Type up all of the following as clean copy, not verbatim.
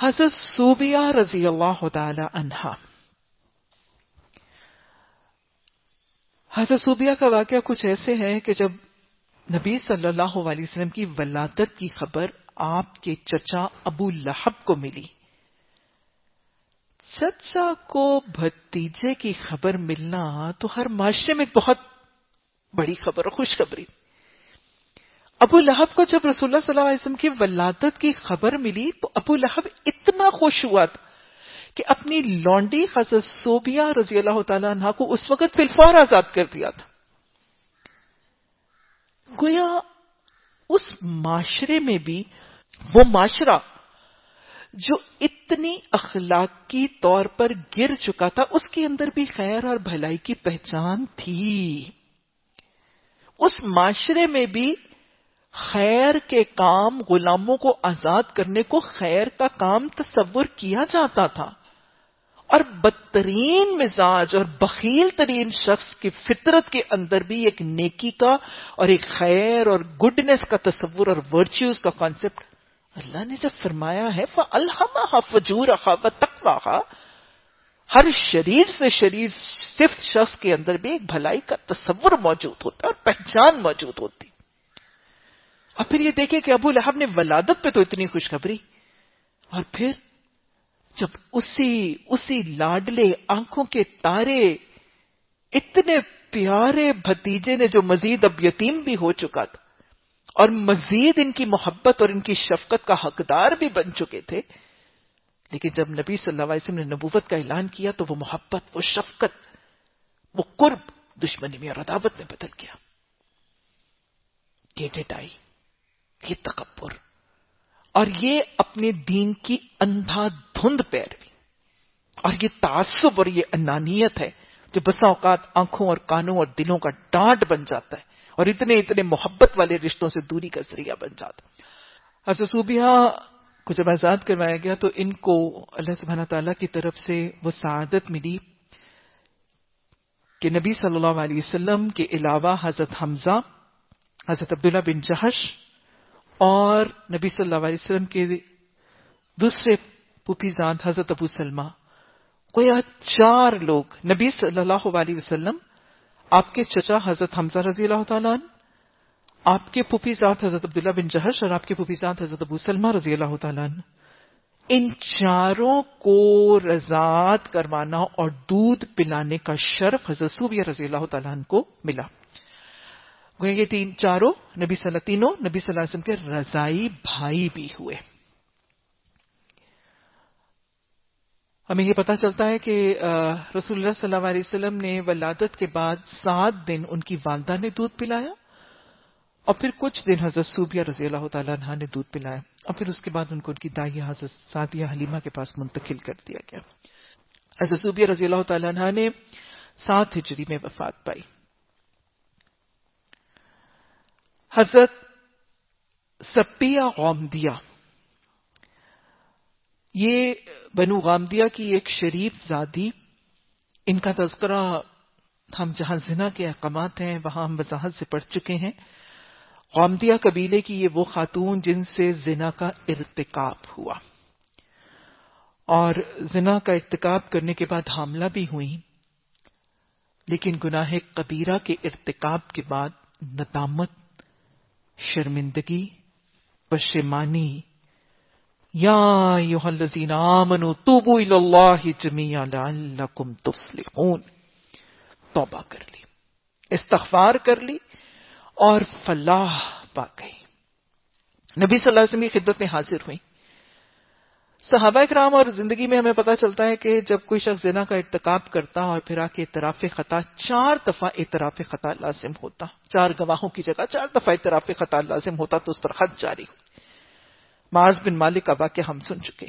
حضرت صوبیہ رضی اللہ تعالی عنہا. حضرت صوبیہ کا واقعہ کچھ ایسے ہے کہ جب نبی صلی اللہ علیہ وسلم کی ولادت کی خبر آپ کے چچا ابو لہب کو ملی. چچا کو بھتیجے کی خبر ملنا تو ہر معاشرے میں بہت بڑی خبر اور خوشخبری. ابو لہب کو جب رسول اللہ صلی اللہ علیہ وسلم کی ولادت کی خبر ملی تو ابو لہب اتنا خوش ہوا تھا کہ اپنی لونڈی حضرت صوبیہ رضی اللہ تعالیٰ عنہ کو اس وقت فی الفور آزاد کر دیا تھا. گویا اس معاشرے میں بھی وہ معاشرہ جو اتنی اخلاقی طور پر گر چکا تھا اس کے اندر بھی خیر اور بھلائی کی پہچان تھی. اس معاشرے میں بھی خیر کے کام، غلاموں کو آزاد کرنے کو خیر کا کام تصور کیا جاتا تھا، اور بدترین مزاج اور بخیل ترین شخص کی فطرت کے اندر بھی ایک نیکی کا اور ایک خیر اور گڈنس کا تصور اور ورچیوز کا کانسیپٹ اللہ نے جب فرمایا ہے فَأَلْهَمَهَا فُجُورَهَا وَتَقْوَاهَا، ہر شریر سے شریر صفت شخص کے اندر بھی ایک بھلائی کا تصور موجود ہوتا ہے اور پہچان موجود ہوتی. اور پھر یہ دیکھیں کہ ابو لہب نے ولادت پہ تو اتنی خوشخبری، اور پھر جب اسی لاڈلے آنکھوں کے تارے اتنے پیارے بھتیجے نے جو مزید اب یتیم بھی ہو چکا تھا اور مزید ان کی محبت اور ان کی شفقت کا حقدار بھی بن چکے تھے، لیکن جب نبی صلی اللہ علیہ وسلم نے نبوت کا اعلان کیا تو وہ محبت، وہ شفقت، وہ قرب دشمنی میں اور عداوت میں بدل گیا. یہ ڈٹائی، یہ تکبر اور یہ اپنے دین کی اندھا دھند پیروی اور یہ تعصب اور یہ انانیت ہے جو بسا اوقات آنکھوں اور کانوں اور دلوں کا ڈانٹ بن جاتا ہے اور اتنے محبت والے رشتوں سے دوری کا ذریعہ بن جاتا. حضرت صوبیہ کو جب آزاد کروایا گیا تو ان کو اللہ سبحانہ تعالیٰ کی طرف سے وہ سعادت ملی کہ نبی صلی اللہ علیہ وسلم کے علاوہ حضرت حمزہ، حضرت عبداللہ بن جہش اور نبی صلی اللہ علیہ وسلم کے دوسرے پھوپھی زاد حضرت ابو سلمہ، گویا 4 لوگ، نبی صلی اللہ علیہ وسلم، آپ کے چچا حضرت حمزہ رضی اللہ تعالیٰ عنہ، آپ کے پھوپھی زاد حضرت عبداللہ بن جہش اور آپ کے پھوپھی زاد حضرت ابو سلمہ رضی اللہ تعالیٰ عنہ، ان 4 کو رضاعت کروانا اور دودھ پلانے کا شرف حضرت صوبیہ رضی اللہ تعالیٰ عنہ کو ملا. یہ تینوں نبی صلی اللہ علیہ وسلم کے رضائی بھائی بھی ہوئے. ہمیں یہ پتا چلتا ہے کہ رسول اللہ صلی اللہ علیہ وسلم نے ولادت کے بعد 7 دن ان کی والدہ نے دودھ پلایا اور پھر کچھ دن حضرت صوبیہ رضی اللہ تعالیٰ عنہ نے دودھ پلایا اور پھر اس کے بعد ان کو ان کی دائیہ حضرت سعدیہ حلیمہ کے پاس منتقل کر دیا گیا. حضرت صوبیہ رضی اللہ تعالیٰ عنہ نے 7 ہجری میں وفات پائی. حضرت سپیہ غامدیہ، یہ بنو غامدیہ کی ایک شریف زادی، ان کا تذکرہ ہم جہاں زنا کے احکامات ہیں وہاں ہم وضاحت سے پڑھ چکے ہیں. غامدیہ قبیلے کی یہ وہ خاتون جن سے زنا کا ارتکاب ہوا اور زنا کا ارتکاب کرنے کے بعد حاملہ بھی ہوئی، لیکن گناہ کبیرہ کے ارتکاب کے بعد ندامت، شرمندگی، پشیمانی، یا ایھا الذین آمنوا توبوا الی اللہ جمیعا لعلکم تفلحون، توبہ کر لی، استغفار کر لی اور فلاح پا گئی. نبی صلی اللہ علیہ وسلم کی خدمت میں حاضر ہوئی. صحابہ کرام اور زندگی میں ہمیں پتہ چلتا ہے کہ جب کوئی شخص زنا کا ارتکاب کرتا اور پھر آ کے اعتراف خطا، 4 دفعہ اعتراف خطا لازم ہوتا، 4 گواہوں کی جگہ 4 دفعہ اعتراف خطا لازم ہوتا تو اس پر حد جاری ہوتی. معاذ بن مالک کا واقعہ ہم سن چکے،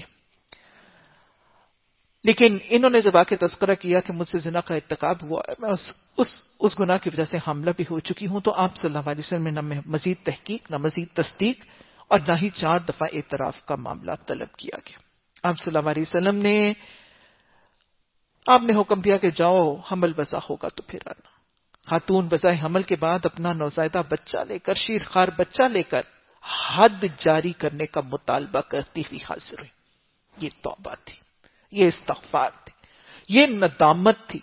لیکن انہوں نے جب آ کے تذکرہ کیا کہ مجھ سے زنا کا ارتکاب ہوا، میں اس گناہ کی وجہ سے حاملہ بھی ہو چکی ہوں، تو آپ صلی اللہ علیہ وسلم نے نہ مزید تحقیق، نہ مزید تصدیق اور نہ ہی 4 دفعہ اعتراف کا معاملہ طلب کیا گیا. آپ صلی اللہ علیہ وسلم نے حکم دیا کہ جاؤ حمل وضع ہوگا تو پھر آنا. خاتون وضع حمل کے بعد اپنا نوزائیدہ بچہ لے کر، شیرخوار بچہ لے کر حد جاری کرنے کا مطالبہ کرتی ہوئی حاضر ہوئی. یہ توبہ تھی، یہ استغفار تھی، یہ ندامت تھی،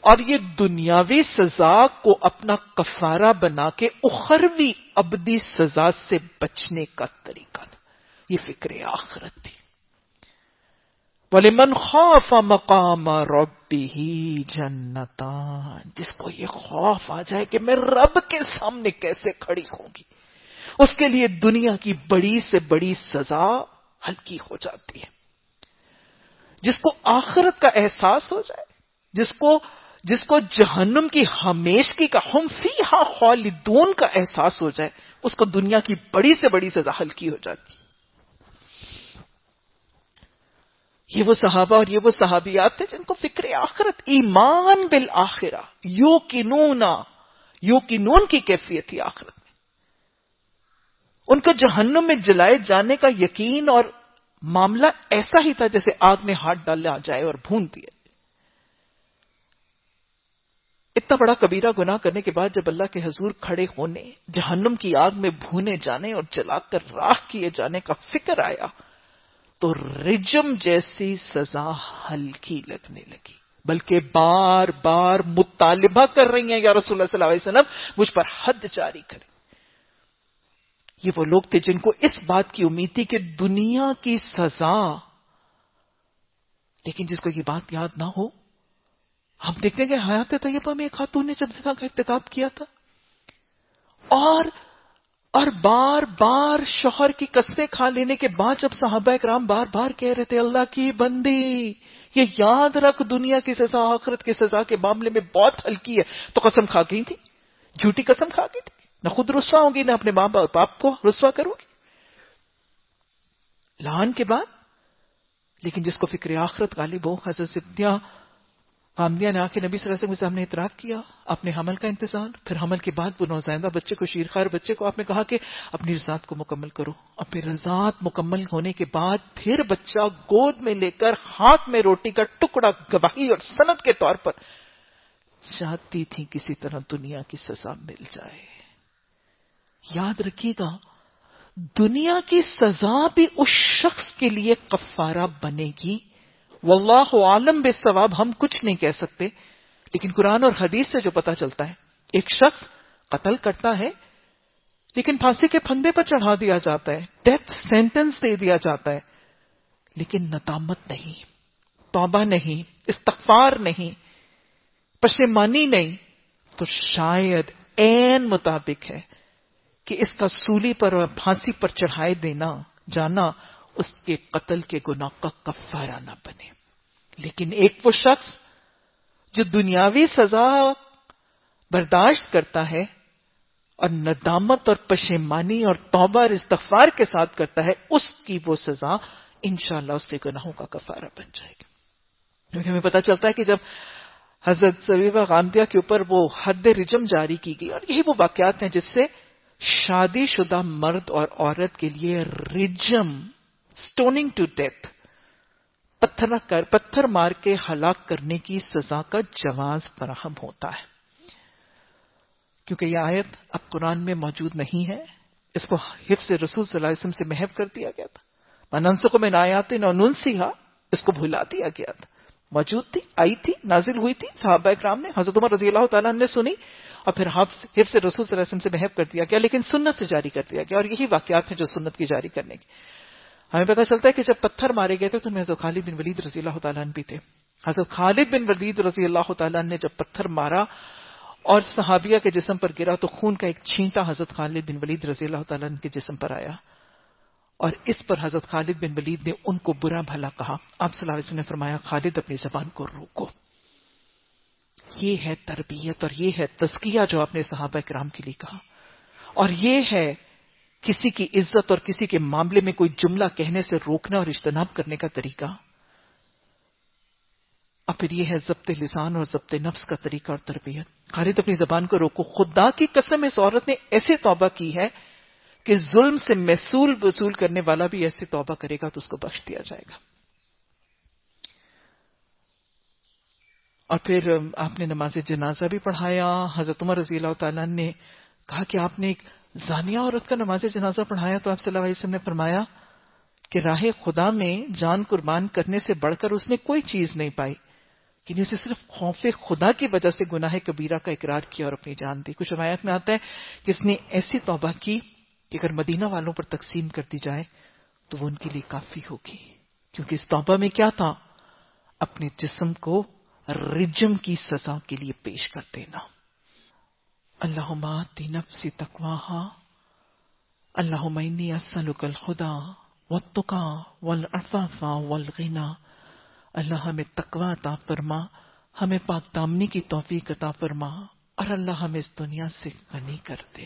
اور یہ دنیاوی سزا کو اپنا کفارہ بنا کے اخروی ابدی سزا سے بچنے کا طریقہ تھا، یہ فکر آخرت تھی۔ وَلِمَنْ خَافَ مَقَامَ رَبِّهِ جَنَّتَانِ، جس کو یہ خوف آ جائے کہ میں رب کے سامنے کیسے کھڑی ہوں گی، اس کے لیے دنیا کی بڑی سے بڑی سزا ہلکی ہو جاتی ہے۔ جس کو آخرت کا احساس ہو جائے، جس کو جہنم کی ہمیشگی کا ہم فیہا خالدون کا احساس ہو جائے، اس کو دنیا کی بڑی سے بڑی سزا ہلکی ہو جاتی ہے۔ یہ وہ صحابہ اور یہ وہ صحابیات تھے جن کو فکر آخرت، ایمان بالآخرہ، یوقنون کی کیفیت تھی آخرت میں۔ ان کو جہنم میں جلائے جانے کا یقین اور معاملہ ایسا ہی تھا جیسے آگ میں ہاتھ ڈالا جائے اور بھون دیا۔ اتنا بڑا کبیرہ گناہ کرنے کے بعد جب اللہ کے حضور کھڑے ہونے، جہنم کی آگ میں بھونے جانے اور جلا کر راکھ کیے جانے کا فکر آیا تو رجم جیسی سزا ہلکی لگنے لگی، بلکہ بار بار مطالبہ کر رہی ہیں، یا رسول اللہ صلی اللہ علیہ وسلم مجھ پر حد جاری کریں۔ یہ وہ لوگ تھے جن کو اس بات کی امید تھی کہ دنیا کی سزا، لیکن جس کو یہ بات یاد نہ ہو، ہم دیکھتے ہیں کہ حیات طیبہ میں ایک خاتون نے جب زنا کا ارتکاب کیا تھا اور بار بار شوہر کی قسمیں کھا لینے کے بعد جب صحابہ اکرام بار بار کہہ رہے تھے اللہ کی بندی یہ یاد رکھ دنیا کی سزا آخرت کی سزا کے معاملے میں بہت ہلکی ہے، تو قسم کھا گئی تھی، جھوٹی قسم کھا گئی تھی، نہ خود رسوا ہوگی نہ اپنے ماں باپ کو رسوا کرو گی لعن کے بعد۔ لیکن جس کو فکر آخرت غالب ہو، حضرت سدیہ حامدیہ نے آ کے نبی صلی اللہ علیہ وسلم کے سامنے اعتراف کیا، اپنے حمل کا انتظار، پھر حمل کے بعد وہ نوزائیدہ بچے کو، شیرخوار بچے کو آپ نے کہا کہ اپنی رضاعت کو مکمل کرو، اور پھر رضاعت مکمل ہونے کے بعد پھر بچہ گود میں لے کر ہاتھ میں روٹی کا ٹکڑا گواہی اور سند کے طور پر چاہتی تھی کسی طرح دنیا کی سزا مل جائے۔ یاد رکھیے گا دنیا کی سزا بھی اس شخص کے لیے کفارہ بنے گی، واللہ عالم بالصواب، ہم کچھ نہیں کہہ سکتے، لیکن قرآن اور حدیث سے جو پتہ چلتا ہے ایک شخص قتل کرتا ہے لیکن پھانسی کے پھندے پر چڑھا دیا جاتا ہے، ڈیتھ سینٹنس دے دیا جاتا ہے، لیکن ندامت نہیں، توبہ نہیں، استغفار نہیں، پشیمانی نہیں، تو شاید عین مطابق ہے کہ اس کا سولی پر اور پھانسی پر چڑھائے دینا جانا اس کے قتل کے گناہ کا کفارہ نہ بنے۔ لیکن ایک وہ شخص جو دنیاوی سزا برداشت کرتا ہے اور ندامت اور پشیمانی اور توبہ اور استغفار کے ساتھ کرتا ہے، اس کی وہ سزا انشاءاللہ اس کے گناہوں کا کفارہ بن جائے گی۔ کیونکہ ہمیں پتہ چلتا ہے کہ جب حضرت زبیبہ غامدیہ کے اوپر وہ حد رجم جاری کی گئی، اور یہی وہ واقعات ہیں جس سے شادی شدہ مرد اور عورت کے لیے رجم، سٹوننگ ٹو ڈیتھ، پتھر مار کے ہلاک کرنے کی سزا کا جواز فراہم ہوتا ہے۔ کیونکہ یہ آیت اب قرآن میں موجود نہیں ہے، اس کو حفظ رسول صلی اللہ علیہ وسلم سے محو کر دیا گیا تھا، وَنَنسَخُ مِنْ آیَاتٍ أَوْ نُنْسِهَا، اس کو بھلا دیا گیا تھا، موجود تھی، آئی تھی، نازل ہوئی تھی، صحابہ اکرام نے، حضرت عمر رضی اللہ تعالیٰ نے سنی اور پھر حفظ رسول صلی اللہ علیہ وسلم سے محو کر دیا گیا، لیکن سنت سے جاری کر دیا گیا، اور یہی واقعات ہیں جو سنت کی جاری کرنے کی۔ ہمیں پتہ چلتا ہے کہ جب پتھر مارے گئے تھے تو حضرت خالد بن ولید رضی اللہ تعالیٰ عنہ بھی تھے۔ حضرت خالد بن ولید رضی اللہ تعالیٰ عنہ نے جب پتھر مارا اور صحابیہ کے جسم پر گرا تو خون کا ایک چھینٹا حضرت خالد بن ولید رضی اللہ تعالیٰ عنہ کے جسم پر آیا، اور اس پر حضرت خالد بن ولید نے ان کو برا بھلا کہا۔ آپ صلی اللہ علیہ وسلم نے فرمایا خالد اپنی زبان کو روکو۔ یہ ہے تربیت اور یہ ہے تزکیہ جو آپ نے صحابہ کرام کے لیے کہا، اور یہ ہے کسی کی عزت اور کسی کے معاملے میں کوئی جملہ کہنے سے روکنا اور اجتناب کرنے کا طریقہ، اور پھر یہ ہے ضبط لسان اور ضبط نفس کا طریقہ اور تربیت۔ خالد اپنی زبان کو روکو۔ خدا کی قسم اس عورت نے ایسے توبہ کی ہے کہ ظلم سے محصول وصول کرنے والا بھی ایسے توبہ کرے گا تو اس کو بخش دیا جائے گا۔ اور پھر آپ نے نماز جنازہ بھی پڑھایا۔ حضرت عمر رضی اللہ تعالیٰ نے کہا کہ آپ نے ایک زانیہ عورت کا نماز جنازہ پڑھایا، تو آپ صلی اللہ علیہ وسلم نے فرمایا کہ راہ خدا میں جان قربان کرنے سے بڑھ کر اس نے کوئی چیز نہیں پائی، کہ اسے صرف خوف خدا کی وجہ سے گناہ کبیرہ کا اقرار کیا اور اپنی جان دی۔ کچھ روایت میں آتا ہے کہ اس نے ایسی توبہ کی کہ اگر مدینہ والوں پر تقسیم کر دی جائے تو وہ ان کے لیے کافی ہوگی، کیونکہ اس توبہ میں کیا تھا؟ اپنے جسم کو رجم کی سزا کے لیے پیش کر دینا۔ اللہم آتی نفسی تقواہا، اللہم انی اسألک الہدی والتقی والعفاف والغنی۔ اللہ ہمیں تقوی عطا فرما، ہمیں پاک دامنی کی توفیق عطا فرما، اور اللہ ہمیں اس دنیا سے غنی کر دے۔